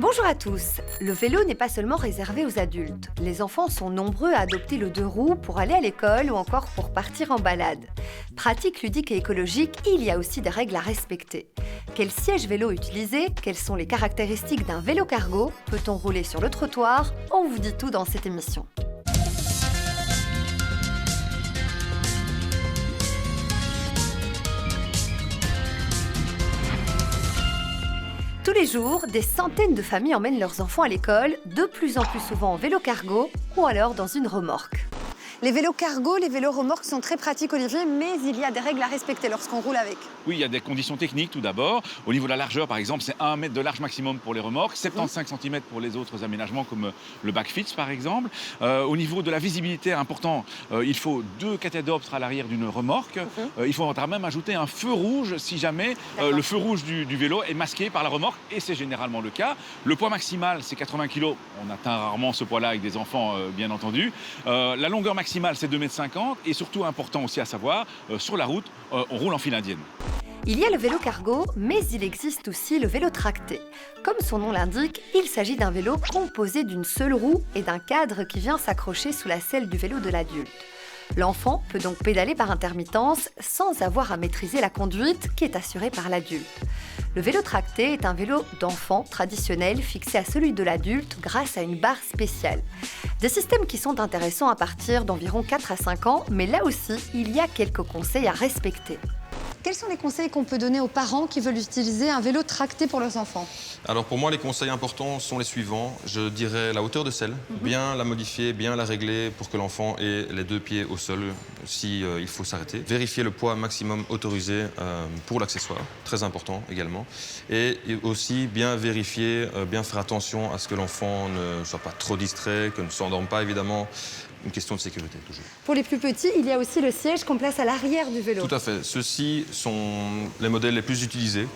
Bonjour à tous. Le vélo n'est pas seulement réservé aux adultes. Les enfants sont nombreux à adopter le deux roues pour aller à l'école ou encore pour partir en balade. Pratique, ludique et écologique, il y a aussi des règles à respecter. Quel siège vélo utiliser? Quelles sont les caractéristiques d'un vélo cargo? Peut-on rouler sur le trottoir? On vous dit tout dans cette émission. Tous les jours, des centaines de familles emmènent leurs enfants à l'école, de plus en plus souvent en vélo cargo ou alors dans une remorque. Les vélos cargo, les vélos remorques sont très pratiques, Olivier, mais il y a des règles à respecter lorsqu'on roule avec. Oui, il y a des conditions techniques tout d'abord. Au niveau de la largeur, par exemple, c'est 1 mètre de large maximum pour les remorques, 75 cm pour les autres aménagements comme le backfitch par exemple. Au niveau de la visibilité, important, il faut 2 cathédoptres à l'arrière d'une remorque. Il faudra même ajouter un feu rouge si jamais le feu rouge du vélo est masqué par la remorque, et c'est généralement le cas. Le poids maximal, c'est 80 kg. On atteint rarement ce poids-là avec des enfants, bien entendu. La longueur maximale, c'est 2,50 m. Et surtout, important aussi à savoir, sur la route, on roule en file indienne. Il y a le vélo cargo, mais il existe aussi le vélo tracté. Comme son nom l'indique, il s'agit d'un vélo composé d'une seule roue et d'un cadre qui vient s'accrocher sous la selle du vélo de l'adulte. L'enfant peut donc pédaler par intermittence sans avoir à maîtriser la conduite qui est assurée par l'adulte. Le vélo tracté est un vélo d'enfant traditionnel fixé à celui de l'adulte grâce à une barre spéciale. Des systèmes qui sont intéressants à partir d'environ 4 à 5 ans, mais là aussi, il y a quelques conseils à respecter. Quels sont les conseils qu'on peut donner aux parents qui veulent utiliser un vélo tracté pour leurs enfants? Alors pour moi, les conseils importants sont les suivants. Je dirais la hauteur de selle, bien la modifier, bien la régler pour que l'enfant ait les 2 pieds au sol si il faut s'arrêter. Vérifier le poids maximum autorisé pour l'accessoire, très important également. Et aussi bien vérifier, bien faire attention à ce que l'enfant ne soit pas trop distrait, que ne s'endorme pas évidemment. Une question de sécurité, toujours. Pour les plus petits, il y a aussi le siège qu'on place à l'arrière du vélo. Tout à fait. Ceux-ci sont les modèles les plus utilisés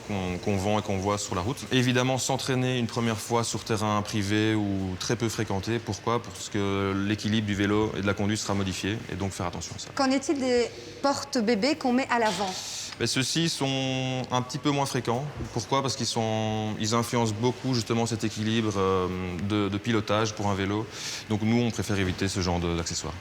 qu'on vend et qu'on voit sur la route. Évidemment, s'entraîner une première fois sur terrain privé ou très peu fréquenté. Pourquoi? Parce que l'équilibre du vélo et de la conduite sera modifié, et donc faire attention à ça. Qu'en est-il des porte-bébés qu'on met à l'avant? Ceux-ci sont un petit peu moins fréquents. Pourquoi? Parce qu'ils influencent beaucoup justement cet équilibre de pilotage pour un vélo. Donc nous, on préfère éviter ce genre d'accessoires.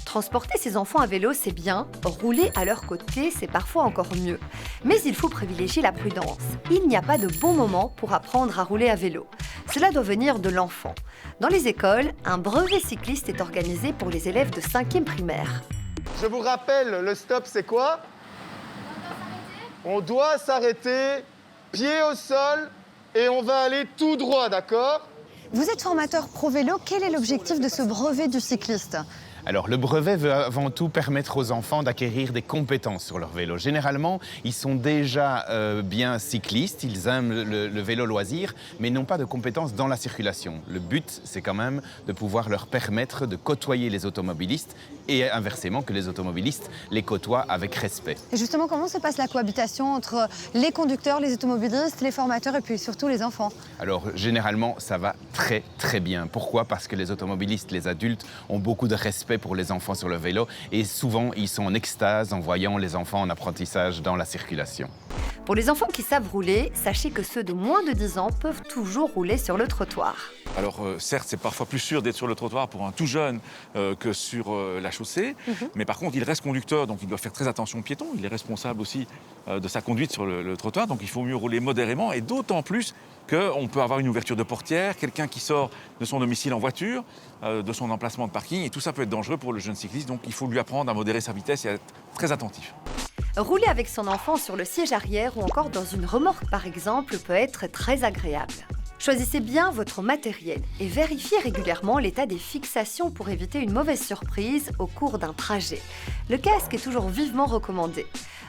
Transporter ses enfants à vélo, c'est bien. Rouler à leur côté, c'est parfois encore mieux. Mais il faut privilégier la prudence. Il n'y a pas de bon moment pour apprendre à rouler à vélo. Cela doit venir de l'enfant. Dans les écoles, un brevet cycliste est organisé pour les élèves de 5e primaire. Je vous rappelle, le stop, c'est quoi? On doit s'arrêter, pied au sol, et on va aller tout droit, d'accord? Vous êtes formateur pro vélo, quel est l'objectif de ce brevet du cycliste? Alors, le brevet veut avant tout permettre aux enfants d'acquérir des compétences sur leur vélo. Généralement, ils sont déjà bien cyclistes, ils aiment le vélo loisir, mais n'ont pas de compétences dans la circulation. Le but, c'est quand même de pouvoir leur permettre de côtoyer les automobilistes et inversement que les automobilistes les côtoient avec respect. Et justement, comment se passe la cohabitation entre les conducteurs, les automobilistes, les formateurs et puis surtout les enfants? Alors, généralement, ça va très très bien. Pourquoi? Parce que les automobilistes, les adultes, ont beaucoup de respect pour les enfants sur le vélo et souvent ils sont en extase en voyant les enfants en apprentissage dans la circulation. Pour les enfants qui savent rouler, sachez que ceux de moins de 10 ans peuvent toujours rouler sur le trottoir. Alors certes, c'est parfois plus sûr d'être sur le trottoir pour un tout jeune que sur la chaussée. Mais par contre, il reste conducteur, donc il doit faire très attention aux piétons. Il est responsable aussi de sa conduite sur le trottoir, donc il faut mieux rouler modérément. Et d'autant plus qu'on peut avoir une ouverture de portière, quelqu'un qui sort de son domicile en voiture, de son emplacement de parking. Et tout ça peut être dangereux pour le jeune cycliste, donc il faut lui apprendre à modérer sa vitesse et à être très attentif. Rouler avec son enfant sur le siège arrière ou encore dans une remorque par exemple peut être très agréable. Choisissez bien votre matériel et vérifiez régulièrement l'état des fixations pour éviter une mauvaise surprise au cours d'un trajet. Le casque est toujours vivement recommandé.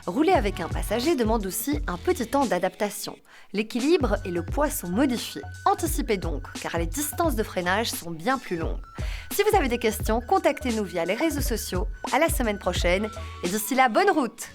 Rouler avec un passager demande aussi un petit temps d'adaptation. L'équilibre et le poids sont modifiés. Anticipez donc, car les distances de freinage sont bien plus longues. Si vous avez des questions, contactez-nous via les réseaux sociaux. À la semaine prochaine et d'ici là, bonne route!